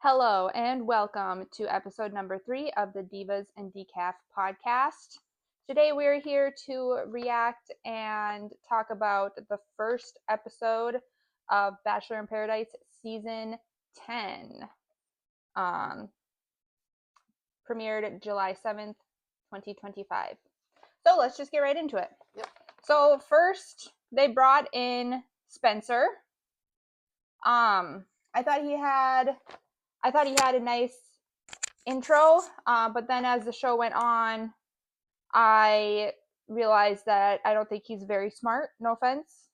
Hello and welcome to episode number 3 of the Divas and Decaf podcast. Today we are here to react and talk about the first episode of Bachelor in Paradise season 10. Premiered July 7th, 2025. So let's just get right into it. Yep. So first they brought in Spencer. I thought he had a nice intro, but then as the show went on, I realized that I don't think he's very smart. No offense.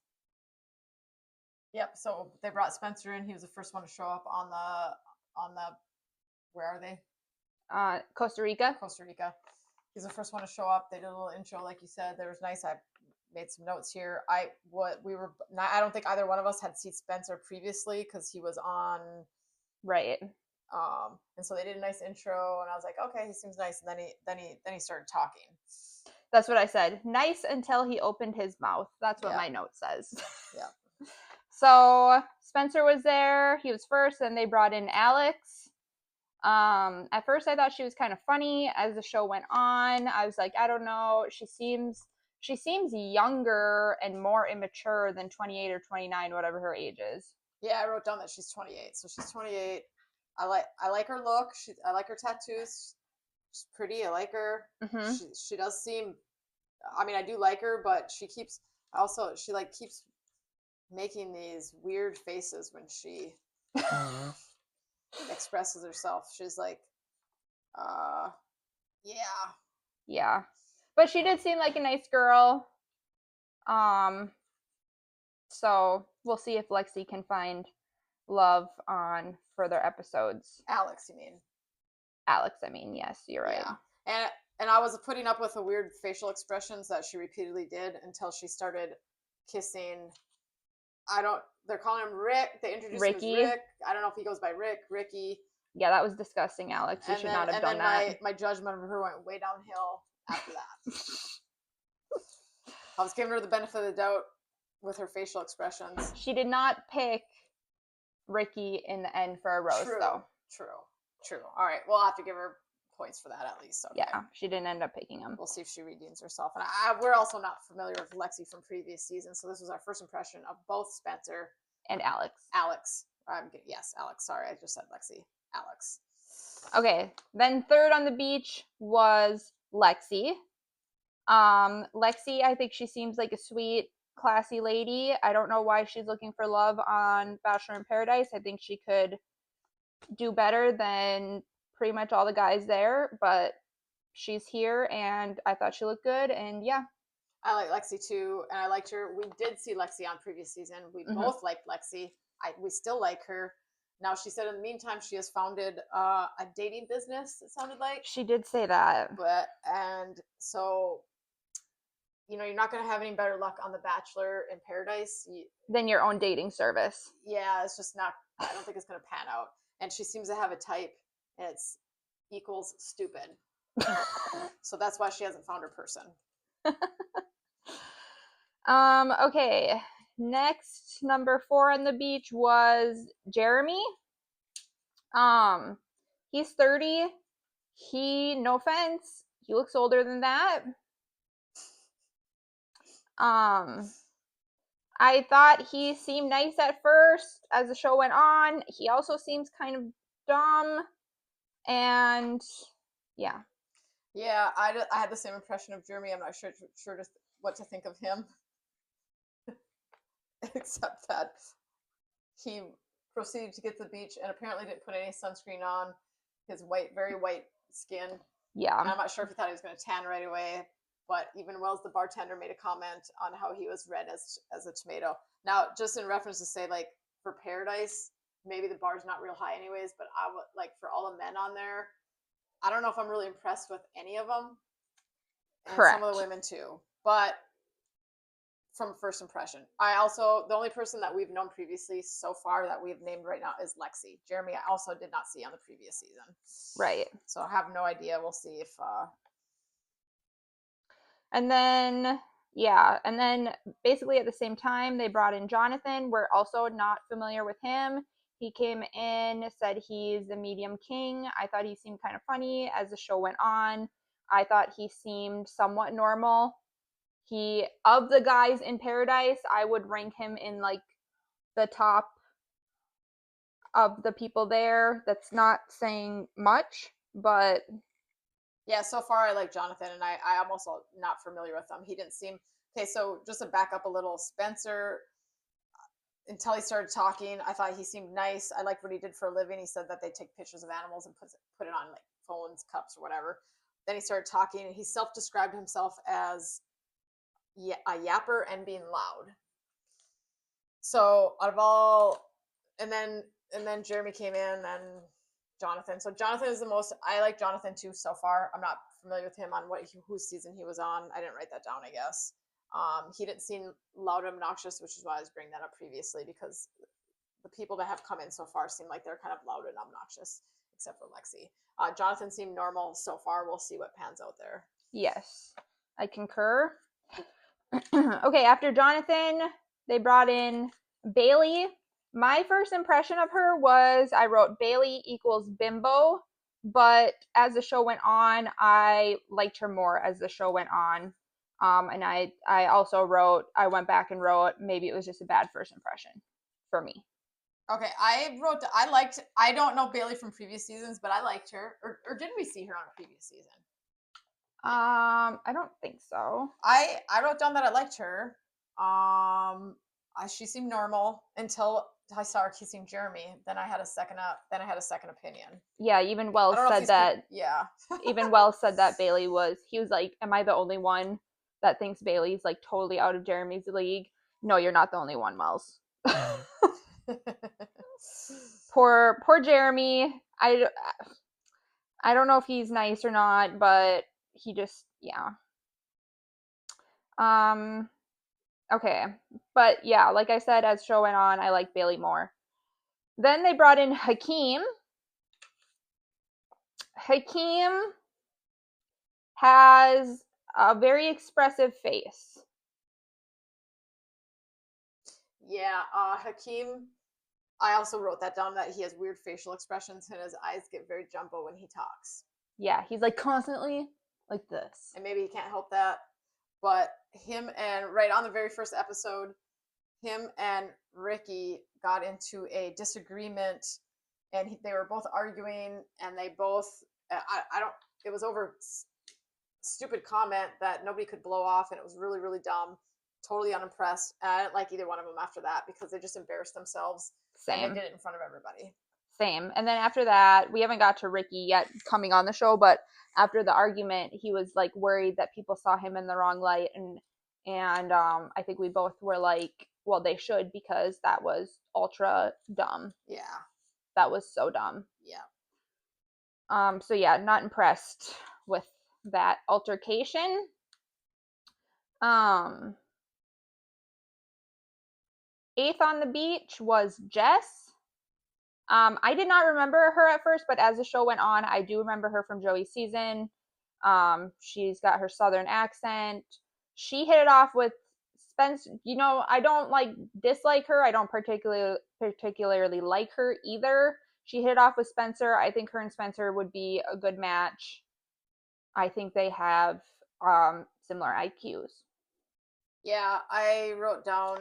Yep. So they brought Spencer in. He was the first one to show up on the where are they? Costa Rica. Costa Rica. He's the first one to show up. They did a little intro, like you said. There was nice. I made some notes here. I don't think either one of us had seen Spencer previously because he was on. Right. And so they did a nice intro, and I was like, okay, he seems nice. And then he started talking. That's what I said. Nice until he opened his mouth. That's what my note says. Yeah. So Spencer was there. He was first, and they brought in Alex. At first I thought she was kind of funny. As the show went on, I was like, I don't know. She seems younger and more immature than 28 or 29, whatever her age is. Yeah, I wrote down that she's 28. So she's 28. I like her look. I like her tattoos. She's pretty. I like her. Mm-hmm. She does seem. I mean, I do like her, but she keeps making these weird faces when she expresses herself. She's like, yeah, but she did seem like a nice girl. So we'll see if Lexi can find love on further episodes. Alex, you mean? Alex, I mean, yes, you're right. Yeah. And I was putting up with the weird facial expressions that she repeatedly did until she started kissing. They're calling him Rick. They introduced Ricky. him as Rick. I don't know if he goes by Rick, Ricky. Yeah, that was disgusting, Alex. You should not have done that. My judgment of her went way downhill after that. I was giving her the benefit of the doubt with her facial expressions. She did not pick Ricky in the end for a rose, though. True. All right, we'll have to give her points for that at least. Okay. Yeah, she didn't end up picking him. We'll see if she redeems herself. And we're also not familiar with Lexi from previous seasons, so this was our first impression of both Spencer and Alex. Yes, Alex. Sorry, I just said Lexi. Alex. Okay, then third on the beach was Lexi. Lexi, I think she seems like a sweet, classy lady. I don't know why she's looking for love on Bachelor in Paradise. I think she could do better than pretty much all the guys there, but she's here, and I thought she looked good, and yeah. I like Lexi too, and I liked her. We did see Lexi on previous season. We both liked Lexi. We still like her. Now, she said in the meantime she has founded a dating business, it sounded like. She did say that. And so, you're not going to have any better luck on The Bachelor in Paradise than your own dating service. Yeah, it's just not, I don't think it's going to pan out. And she seems to have a type, and it's equals stupid. So that's why she hasn't found her person. Okay. Next, number 4 on the beach was Jeremy. He's 30. No offense, he looks older than that. I thought he seemed nice at first. As the show went on, he also seems kind of dumb. And yeah. Yeah, I had the same impression of Jeremy. I'm not sure what to think of him. Except that he proceeded to get to the beach and apparently didn't put any sunscreen on his very white skin. Yeah. And I'm not sure if he thought he was going to tan right away, but even Wells, the bartender, made a comment on how he was red as a tomato. Now, just in reference to say, like, for Paradise, maybe the bar's not real high anyways, but I would, like, for all the men on there, I don't know if I'm really impressed with any of them. And correct. Some of the women too. But from first impression, the only person that we've known previously so far that we've named right now is Lexi. Jeremy I also did not see on the previous season. Right. So I have no idea. We'll see if and then basically at the same time they brought in Jonathan. We're also not familiar with him. He came in, said he's the medium king. I thought he seemed kind of funny as the show went on. I thought he seemed somewhat normal. He, of the guys in Paradise, I would rank him in like the top of the people there. That's not saying much, but Yeah, so far I like Jonathan, and I'm also not familiar with him. He didn't seem okay. So just to back up a little, Spencer, until he started talking, I thought he seemed nice. I liked what he did for a living. He said that they take pictures of animals and put it on like phones, cups, or whatever. Then he started talking, and he self-described himself as a yapper and being loud. So out of all, and then Jeremy came in, and Jonathan. So Jonathan is the most. I like Jonathan too so far. I'm not familiar with him on whose season he was on. I didn't write that down. I guess he didn't seem loud and obnoxious, which is why I was bringing that up previously, because the people that have come in so far seem like they're kind of loud and obnoxious, except for Lexi. Jonathan seemed normal so far. We'll see what pans out there. yes, I concur. Okay, after Jonathan, they brought in Bailey. My first impression of her was I wrote Bailey equals bimbo, but as the show went on, I liked her more as the show went on. And I also wrote, I went back and wrote, maybe it was just a bad first impression for me. Okay, I liked, I don't know Bailey from previous seasons, but I liked her. Or didn't we see her on a previous season? I don't think so. I wrote down that I liked her. She seemed normal until I saw her kissing Jeremy. Then I had a second opinion. Yeah, even I Wells don't know if said these that. yeah. Even Wells said that Bailey was. He was like, "Am I the only one that thinks Bailey's like totally out of Jeremy's league?" No, you're not the only one, Wells. Poor Jeremy. I don't know if he's nice or not, but he just yeah. Um okay. But yeah, like I said, as show went on, I like Bailey more. Then they brought in Hakeem. Hakeem has a very expressive face. Yeah, Hakeem. I also wrote that down, that he has weird facial expressions and his eyes get very jumbo when he talks. Yeah, he's like constantly like this. And maybe he can't help that. But him and right on the very first episode, him and Ricky got into a disagreement, and they were both arguing, and they both I don't, it was over stupid comment that nobody could blow off, and it was really really dumb. Totally unimpressed, and I didn't like either one of them after that, because they just embarrassed themselves, and they Same. did it in front of everybody. Same. And then after that, we haven't got to Ricky yet coming on the show, but after the argument, he was like worried that people saw him in the wrong light, and I think we both were like, well, they should, because that was ultra dumb. Yeah. That was so dumb. Yeah. So yeah, not impressed with that altercation. Um, Eighth on the beach was Jess. I did not remember her at first, but as the show went on, I do remember her from Joey's season. She's got her southern accent. She hit it off with Spence. You know, I don't like dislike her. I don't particularly like her either. She hit it off with Spencer. I think her and Spencer would be a good match. I think they have similar IQs. Yeah, I wrote down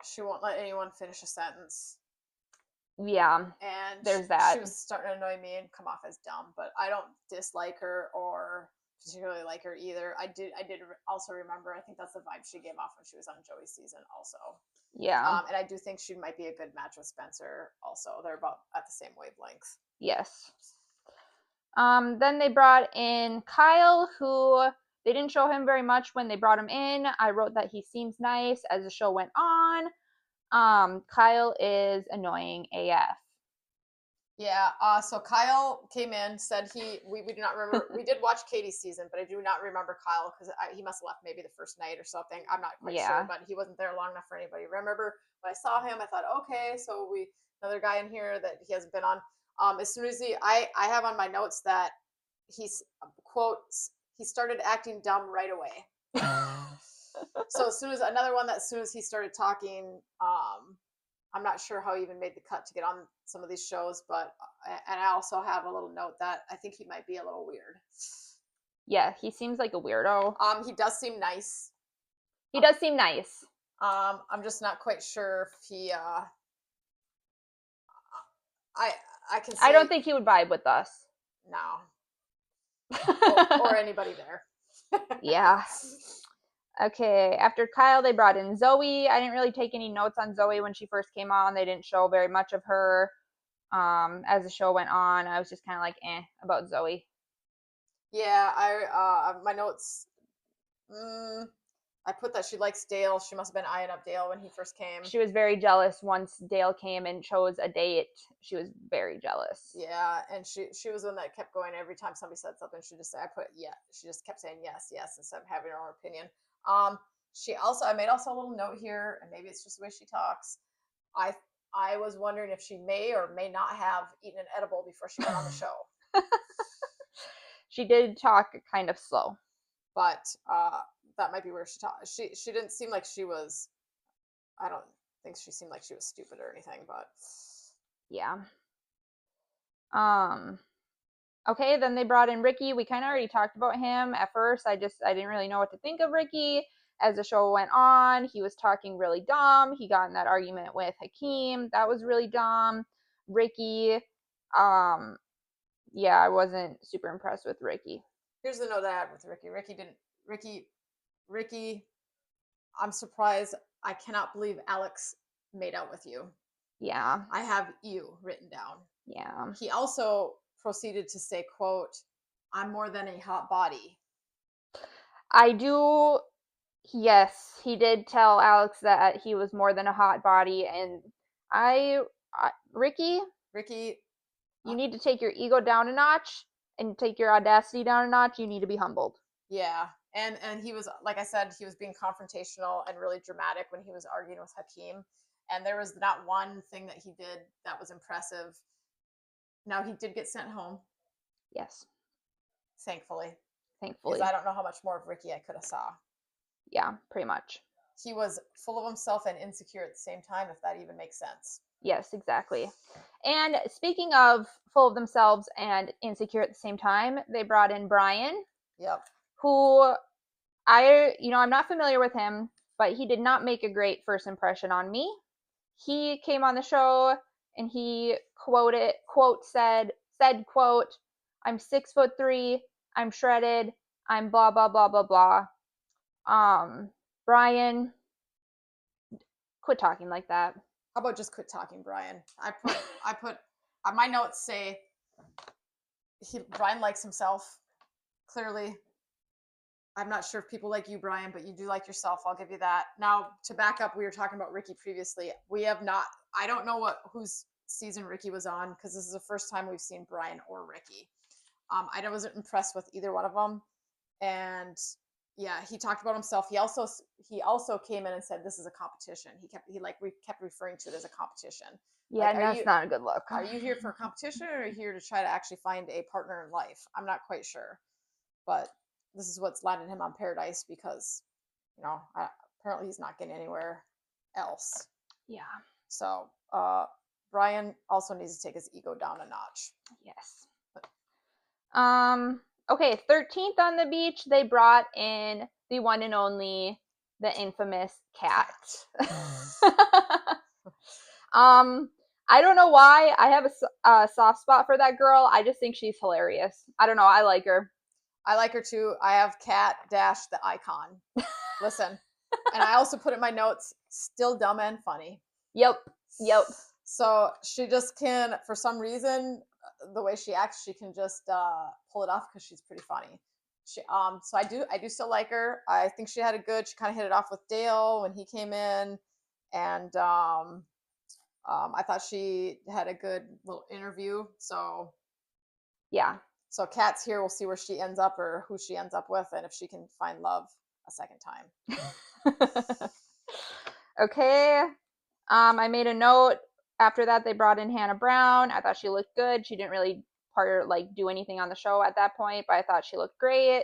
she won't let anyone finish a sentence. Yeah, And there's she that. was starting to annoy me and come off as dumb, but I don't dislike her or particularly like her either. I did also remember, I think that's the vibe she gave off when she was on Joey's season also. Yeah. And I do think she might be a good match with Spencer also. They're about at the same wavelength. Yes. Then they brought in Kyle, who they didn't show him very much when they brought him in. I wrote that he seems nice as the show went on. Kyle is annoying AF. Yeah, so Kyle came in, said we do not remember, we did watch Katie's season, but I do not remember Kyle, because he must have left maybe the first night or something. I'm not quite sure, but he wasn't there long enough for anybody to remember. When I saw him, I thought, okay, so another guy in here that he hasn't been on. As soon as I have on my notes that he's, quotes, he started acting dumb right away. So as soon as he started talking, I'm not sure how he even made the cut to get on some of these shows, but and I also have a little note that I think he might be a little weird. Yeah, he seems like a weirdo. He does seem nice. He does seem nice. I'm just not quite sure if he. I I can I say don't think he would vibe with us. no, or anybody there. Yeah. Okay, after Kyle, they brought in Zoe. I didn't really take any notes on Zoe when she first came on. They didn't show very much of her. As the show went on, I was just kind of like, about Zoe. Yeah, my notes. I put that she likes Dale. She must have been eyeing up Dale when he first came. She was very jealous once Dale came and chose a date. She was very jealous. Yeah, and she was one that kept going every time somebody said something. She just said, "I put yeah." She just kept saying yes, yes, instead of having her own opinion. She also I made also a little note here, and maybe it's just the way she talks. I I was wondering if she may or may not have eaten an edible before she went on the show. She did talk kind of slow. But that might be where she talked. She didn't seem like she was. I don't think she seemed like she was stupid or anything. But Yeah. Okay, then they brought in Ricky. We kind of already talked about him at first. I didn't really know what to think of Ricky. As the show went on, he was talking really dumb. He got in that argument with Hakeem. That was really dumb. Ricky, um, yeah, I wasn't super impressed with Ricky. here's the note I had with Ricky. Ricky. I'm surprised. I cannot believe Alex made out with you. Yeah. I have you written down. Yeah. He also proceeded to say, "quote I'm more than a hot body." I do. Yes, he did tell Alex that he was more than a hot body, and Ricky, Ricky, you need to take your ego down a notch and take your audacity down a notch. You need to be humbled. yeah, and he was like I said, he was being confrontational and really dramatic when he was arguing with Hakeem. And there was not one thing that he did that was impressive. Now he did get sent home, Yes, thankfully, because thankfully. I don't know how much more of Ricky I could have saw. Yeah, pretty much. He was full of himself and insecure at the same time, if that even makes sense. Yes, exactly. And speaking of full of themselves and insecure at the same time, they brought in Brian, Yep. who I'm not familiar with him, but he did not make a great first impression on me. He came on the show and he said quote, I'm 6'3", I'm shredded, I'm blah blah blah blah blah. Brian, quit talking like that. How about just quit talking, Brian? I put my notes say Brian likes himself. Clearly, I'm not sure if people like you, Brian, but you do like yourself. I'll give you that. Now, to back up, we were talking about Ricky previously. We have not. I don't know whose season Ricky was on, because this is the first time we've seen Brian or Ricky. I wasn't impressed with either one of them, and yeah, he talked about himself. He also came in and said this is a competition. We kept referring to it as a competition. Yeah, Like, that's not a good look. are you here for a competition, or are you here to try to actually find a partner in life? I'm not quite sure, but this is what's landed him on Paradise, because apparently he's not getting anywhere else. Yeah. So Brian also needs to take his ego down a notch. Yes. Okay, 13th on the beach, they brought in the one and only, the infamous Cat. I don't know why I have a soft spot for that girl. I just think she's hilarious. I don't know. I like her. I like her too. I have Cat dash the icon. Listen, and I also put in my notes, still dumb and funny. Yep. So she just can, for some reason, the way she acts, she can just pull it off because she's pretty funny. So I do still like her. I think she kind of hit it off with Dale when he came in, and I thought she had a good little interview. So Yeah. So Kat's here. We'll see where she ends up, or who she ends up with, and if she can find love a second time. Okay. I made a note. After that, they brought in Hannah Brown. I thought she looked good. She didn't really do anything on the show at that point, but I thought she looked great.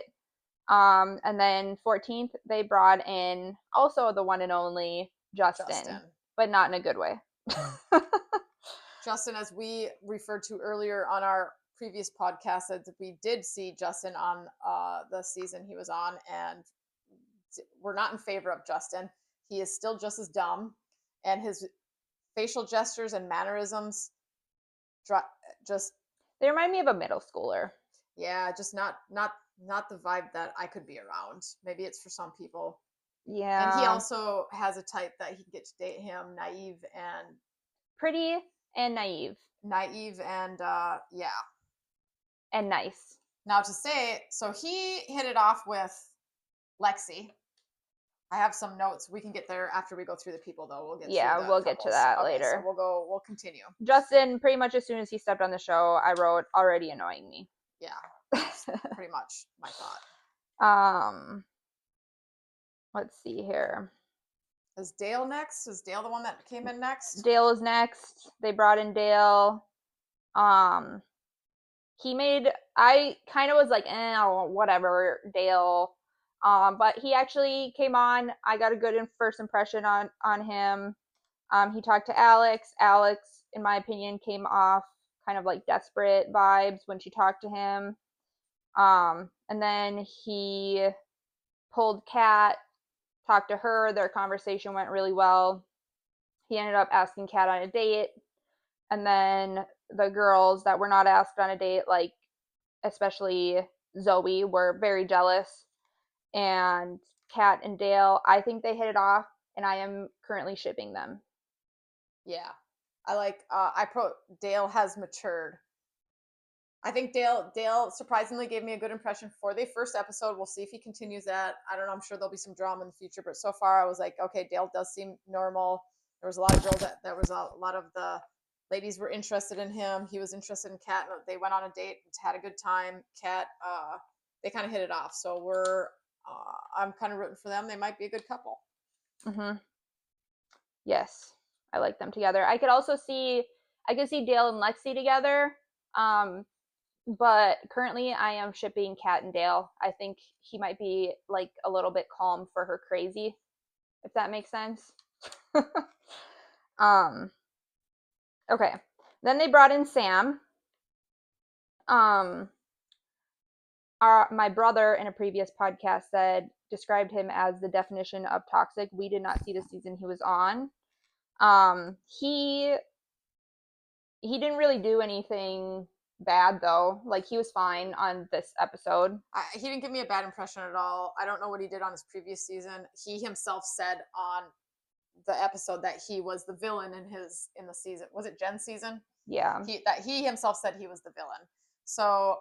And then 14th, they brought in also the one and only Justin. But not in a good way. Justin, as we referred to earlier on our previous podcast, that we did see Justin on the season he was on, and we're not in favor of Justin. He is still just as dumb, and his facial gestures and mannerisms just They remind me of a middle schooler. yeah, just not the vibe that I could be around. Maybe it's for some people. And he Yeah. also has a type that he can get to date him, Pretty and naive naive and yeah. and nice. Now to say, so he hit it off with Lexi. I have some notes. We can get there after we go through the people, though. We'll get through Yeah, the we'll get to couples. that Okay, so later. we'll continue. Justin, pretty much as soon as he stepped on the show, I wrote already annoying me. Yeah, that's pretty much my thought. Let's see here. Is Dale next? Is Dale the one that came in next? Dale is next. They brought in Dale. I kind of was like, whatever, Dale. But he actually came on. I got a good first impression on him. He talked to Alex. Alex, in my opinion, came off kind of like desperate vibes when she talked to him. And then he pulled Kat, talked to her. Their conversation went really well. He ended up asking Kat on a date. And then the girls that were not asked on a date, like especially Zoe, were very jealous. And Kat and Dale, I think they hit it off, and I am currently shipping them. Yeah, I like. Dale has matured. I think Dale surprisingly gave me a good impression for the first episode. We'll see if he continues that. I don't know. I'm sure there'll be some drama in the future, but so far I was like, okay, Dale does seem normal. There was a lot of girls that there was a lot of the ladies were interested in him. He was interested in Kat. They went on a date, had a good time. Kat, they kind of hit it off. So I'm kind of rooting for them. They might be a good couple. Mm-hmm. Yes, I like them together. I could see Dale and Lexi together. But currently I am shipping Kat and Dale. I think he might be like a little bit calm for her crazy, if that makes sense. um okay. Then they brought in Sam. Um my brother in a previous podcast described him as the definition of toxic. We did not see the season he was on. He didn't really do anything bad though. Like he was fine on this episode. He didn't give me a bad impression at all. I don't know what he did on his previous season. He himself said on the episode that he was the villain in the season. Was it Jen's season? Yeah. He himself said he was the villain. So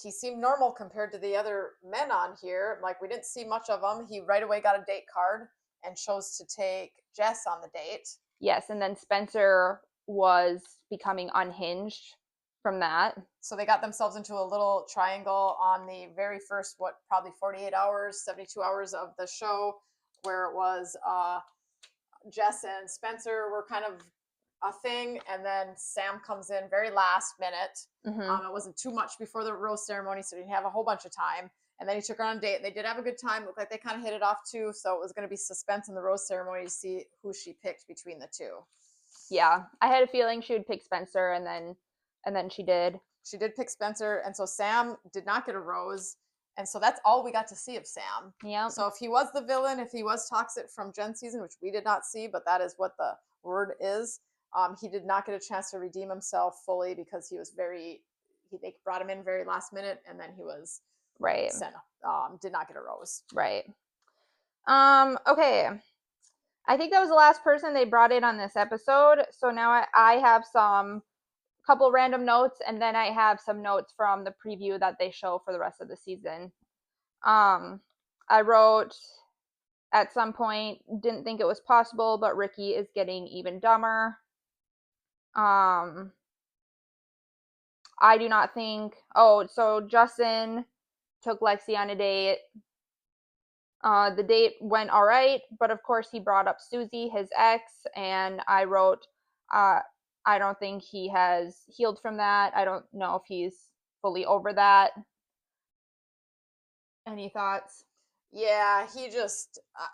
he seemed normal compared to the other men on here. Like we didn't see much of him. He right away got a date card and chose to take Jess on the date. Yes, and then Spencer was becoming unhinged from that. So they got themselves into a little triangle on the very first, probably 48 hours, 72 hours of the show, where it was Jess and Spencer were kind of a thing, and then Sam comes in very last minute. Mm-hmm. It wasn't too much before the rose ceremony, so he didn't have a whole bunch of time. And then he took her on a date, and they did have a good time. Looked like they kind of hit it off too, so it was going to be suspense in the rose ceremony to see who she picked between the two. Yeah, I had a feeling she would pick Spencer, and then she did. She did pick Spencer, and so Sam did not get a rose. And so that's all we got to see of Sam. Yeah. So if he was the villain, if he was toxic from Jen's season, which we did not see, but that is what the word is, he did not get a chance to redeem himself fully because they brought him in very last minute, and then he was right. Did not get a rose. Right. Okay. I think that was the last person they brought in on this episode. So now I have some couple random notes, and then I have some notes from the preview that they show for the rest of the season. I wrote at some point, didn't think it was possible, but Ricky is getting even dumber. I do not think. Oh, so Justin took Lexi on a date. The date went all right, but of course he brought up Susie, his ex, and I wrote, I don't think he has healed from that. I don't know if he's fully over that. Any thoughts? Yeah,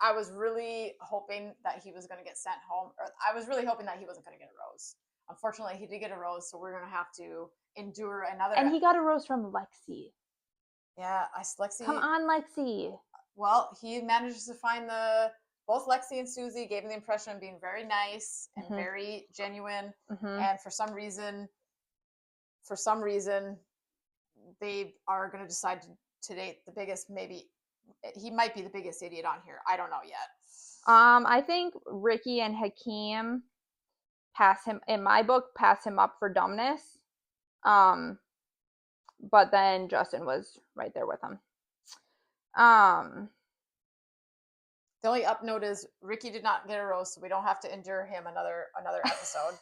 I was really hoping that he was going to get sent home, or I was really hoping that he wasn't going to get a rose. Unfortunately, he did get a rose, so we're going to have to endure another. And he got a rose from Lexi. Yeah, Come Lexi. on, Lexi. Well, he manages to find the both Lexi and Susie gave him the impression of being very nice and Mm-hmm. very genuine, Mm-hmm. and for some reason, they are going to decide to date the biggest. Maybe he might be the biggest idiot on here. I don't know yet. I think Ricky and Hakeem pass him in my book, pass him up for dumbness. Um, but then Justin was right there with him. Um, The only up note is Ricky did not get a rose, so we don't have to endure him another episode.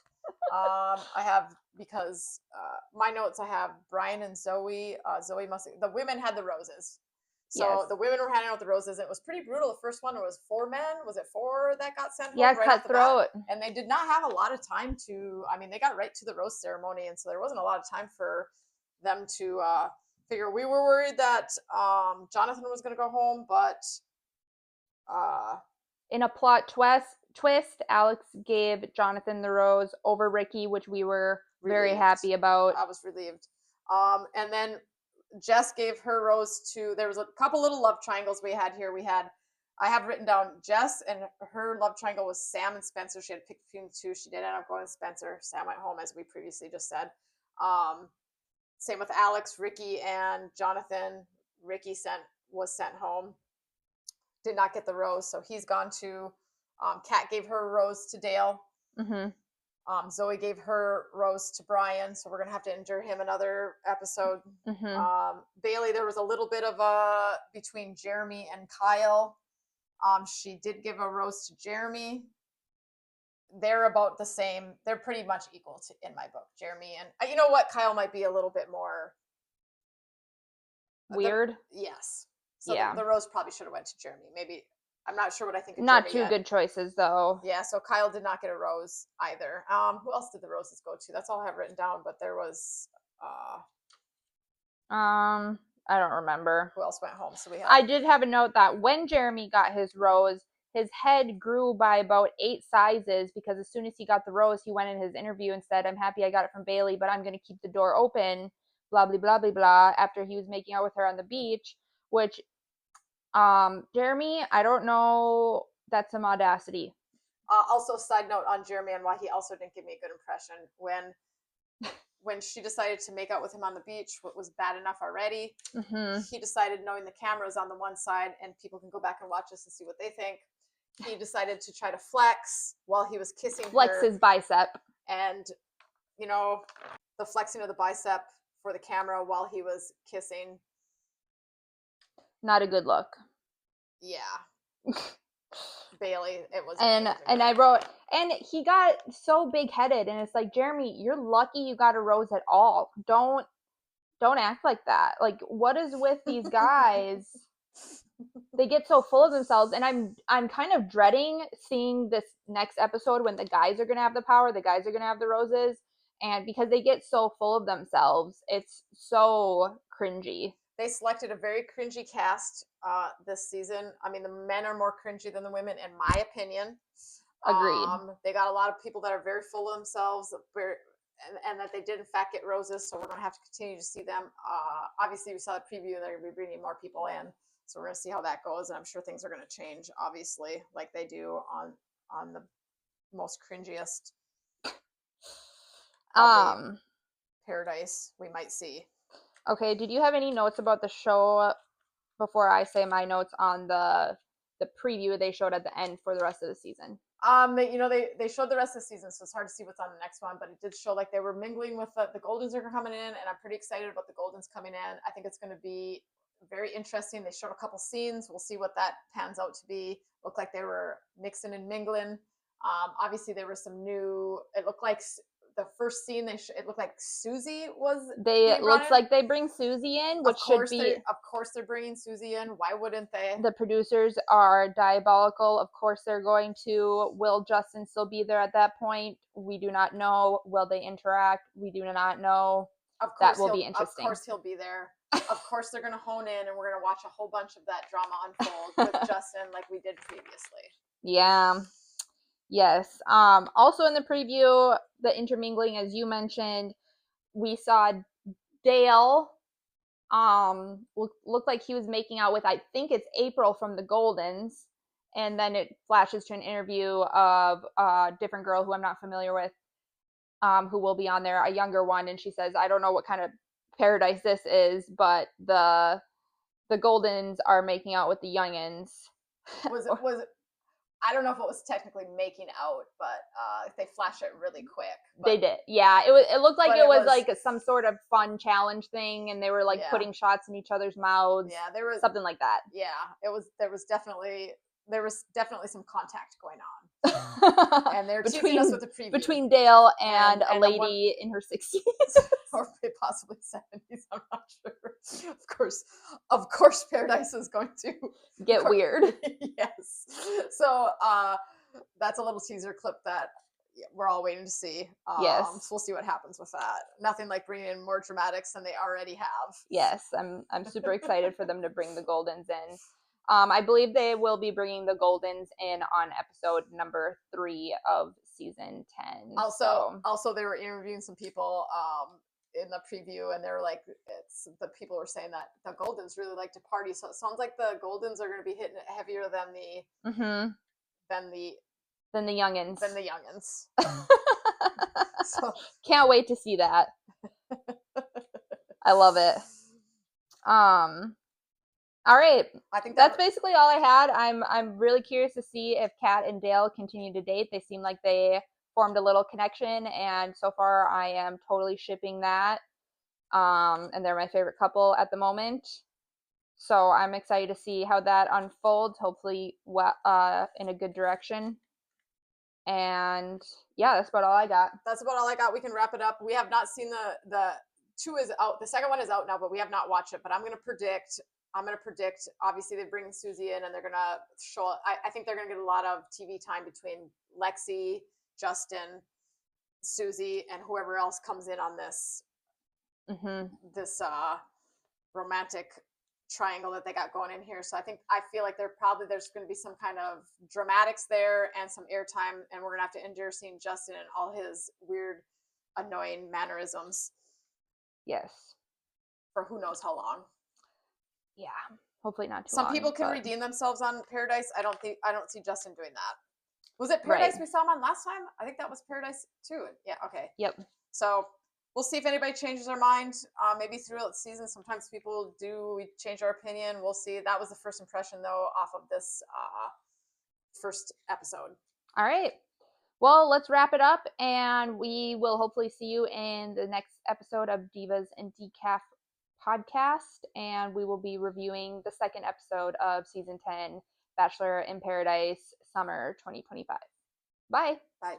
I have because my notes I have Brian and Zoe. Zoe must the women had the roses, yes. so the women were handing out the roses. It was pretty brutal. The first one was 4 men. Was it 4 that got sent Yeah, home right off the bat? cutthroat. And they did not have a lot of time to. I mean, they got right to the rose ceremony, and so there wasn't a lot of time for them to figure. We were worried that Jonathan was going to go home, but uh, In a plot twist, Alex gave Jonathan the rose over Ricky, which we were very relieved. happy about. I was relieved. And then Jess gave her rose to. There was a couple little love triangles we had here. I have written down Jess, and her love triangle was Sam and Spencer. She had picked between the two. She did end up going with Spencer. Sam went home, as we previously just said. Same with Alex, Ricky, and Jonathan. Ricky was sent home. Did not get the rose, so he's gone to. Kat gave her rose to Dale. Mm-hmm. Zoe gave her rose to Brian, so we're gonna have to endure him another episode. Mm-hmm. Bailey, there was a little bit of a between Jeremy and Kyle. She did give a rose to Jeremy. They're about the same. They're pretty much equal in my book. Jeremy and you know what, Kyle might be a little bit more Weird. Yes. So Yeah. the rose probably should have went to Jeremy. Maybe I'm not sure what I think of Not Jeremy two yet. good choices though. Yeah, so Kyle did not get a rose either. Who else did the roses go to? That's all I have written down, but there was I don't remember. who else went home? So we have I did have a note that when Jeremy got his rose, his head grew by about 8 sizes because as soon as he got the rose, he went in his interview and said, "I'm happy I got it from Bailey, but I'm going to keep the door open." Blah blah blah blah blah. After he was making out with her on the beach, which Jeremy, I don't know. That's some audacity. also side note on Jeremy and why he also didn't give me a good impression when she decided to make out with him on the beach. What was bad enough already. Mm-hmm. He decided, knowing the camera's on the one side and people can go back and watch this and see what they think. He decided to try to flex while he was kissing Flex her. his bicep. And you know, the flexing of the bicep for the camera while he was kissing. Not a good look. Yeah. Bailey, it was. And I wrote, and he got so big headed, and it's like, Jeremy, you're lucky you got a rose at all. Don't act like that. Like, what is with these guys? They get so full of themselves, and I'm kind of dreading seeing this next episode when the guys are gonna have the power, the guys are gonna have the roses, and because they get so full of themselves, it's so cringy. They selected a very cringy cast this season. I mean, the men are more cringy than the women, in my opinion. Agreed. They got a lot of people that are very full of themselves, and that they did in fact get roses. So we're going to have to continue to see them. Obviously, we saw the preview; they're going to be bringing more people in, so we're going to see how that goes. And I'm sure things are going to change, obviously, like they do on the most cringiest paradise we might see. Okay, did you have any notes about the show before I say my notes on the preview they showed at the end for the rest of the season? They showed the rest of the season, so it's hard to see what's on the next one, but it did show like they were mingling with the Goldens are coming in, and I'm pretty excited about the Goldens coming in. I think it's going to be very interesting. They showed a couple scenes. We'll see what that pans out to be. Looked like they were mixing and mingling. Obviously, there were some new. It looked like the first scene. It looked like Susie was. It looks like they bring Susie in, which should be. Of course, they're bringing Susie in. Why wouldn't they? The producers are diabolical. Of course, they're going to. Will Justin still be there at that point? We do not know. Will they interact? We do not know. Of course, that will be interesting. Of course, he'll be there. of course they're going to hone in and we're going to watch a whole bunch of that drama unfold with Justin like we did previously. Yeah. Yes. Also in the preview, the intermingling, as you mentioned, we saw Dale looked like he was making out with, I think it's April from the Goldens, and then it flashes to an interview of a different girl who I'm not familiar with, who will be on there, a younger one, and she says, I don't know what kind of paradise this is, but the Goldens are making out with the youngins. Was it I don't know if it was technically making out, but they flash it really quick. They did, yeah. It looked like it was like some sort of fun challenge thing, and they were like putting shots in each other's mouths. Yeah, there was something like that. Yeah, there was definitely some contact going on. And they're teasing us with the preview between Dale and a lady in her 60s. Or possibly 70s, I'm not sure. Of course Paradise is going to get weird. Yes. So that's a little teaser clip that we're all waiting to see. Yes. So we'll see what happens with that. Nothing like bringing in more dramatics than they already have. Yes, I'm super excited for them to bring the Goldens in. I believe they will be bringing the Goldens in on episode number 3 of season 10. Also, they were interviewing some people in the preview, and they were like, the people were saying that the Goldens really like to party. So it sounds like the Goldens are going to be hitting it heavier than the youngins. So can't wait to see that. I love it. All right. I think that's basically all I had. I'm really curious to see if Kat and Dale continue to date. They seem like they formed a little connection, and so far I am totally shipping that. And they're my favorite couple at the moment. So I'm excited to see how that unfolds, hopefully in a good direction. And yeah, that's about all I got. We can wrap it up. We have not seen the 2 is out. The second one is out now, but we have not watched it. But I'm going to predict, obviously they bring Susie in and they're going to show, I think they're going to get a lot of TV time between Lexi, Justin, Susie, and whoever else comes in on this, this romantic triangle that they got going in here. So I feel like there's going to be some kind of dramatics there and some airtime, and we're going to have to endure seeing Justin and all his weird, annoying mannerisms. Yes. For who knows how long. Yeah. Hopefully not too long. Some people can redeem themselves on Paradise. I don't see Justin doing that. Was it Paradise we saw him on last time? I think that was Paradise too. Yeah, okay. Yep. So we'll see if anybody changes their mind. Maybe throughout the season, sometimes people we change our opinion. We'll see. That was the first impression, though, off of this first episode. All right. Well, let's wrap it up, and we will hopefully see you in the next episode of Divas and Decaf podcast, and we will be reviewing the second episode of season 10, Bachelor in Paradise, summer 2025. Bye. Bye.